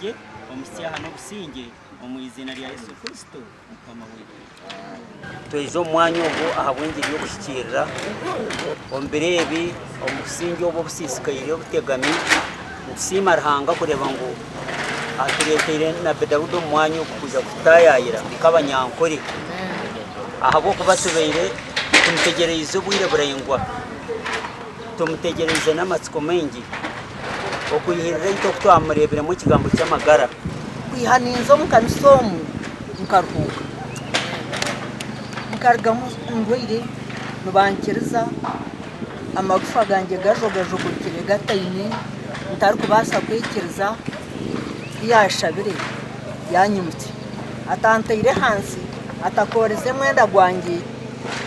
wanjye omusyaha n'obusinge omu izina rya Yesu Kristo mukama wetu. Tweze omwanya ogwo aha bwengeri y'okushyikirira ombere ebi omusingi obwo busisikaire obutegami ntusiima Ruhanga kureba ngu atureeteire Nabi Daudi omwanya okukuza kutayayira nk'abanyankore ahabw'okuba tubeire tumutegereize obwire buraingwa, tumutegereize n'amatsiko maingi okuyihirira ito okutwamureeberemu ekigambo ky'amagara kwihaninza omu kanisa omu nkaruhuka nkarugamu ndwaire nibankiriza amagufa gange gajogajogorikire gataine ntarikubaasa kwikiriza yashabire yanyimutse atantaire hansi atakoreze mwenda gwange.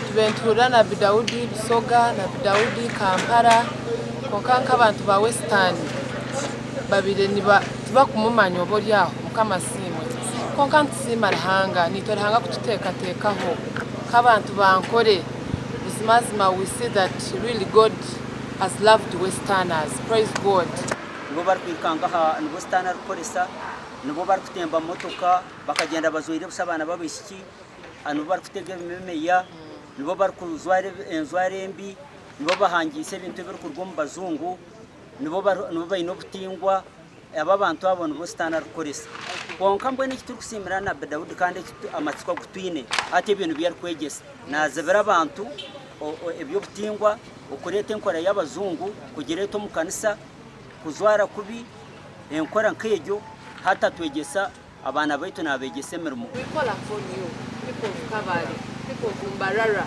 Tubentura Nabi Daudi Busoga, Nabi Daudi Kampala, konka nk'abantu ba Western babire tibakumumanya obo lyaho mukamasiimwe konka ntusiima Ruhanga nitwe Ruhanga kututeekateekaho nk'abantu bankore buzimazima. We see that really God has loved Westerners. Praise God. nibo barikwikanga aha nibo Western arikoresa, nibo barikutemba motoka bakagenda bazoire busa abana babishiki, nibo barikutega ebimemeya, nibo barikuzwara enzwara embi, nibo bahangisa ebintu ebirikurwa omu bazungu, nibo baine obutingwa. Aba bantu abo nibo Western arikoresa. Konka mbwene eki turikusiimira Nabi Daudi kandi amatsiko agutwine ati ebintu byarikwegyesa nazibira abantu ebyobutingwa okureeta enkora y'abazungu kugireeta omu kanisa kuzwara kubi enkora nk'egyo hata twegyesa abaana baitu nabegyesa emirimo. We call upon you, people of Kabale, people of Mbarara,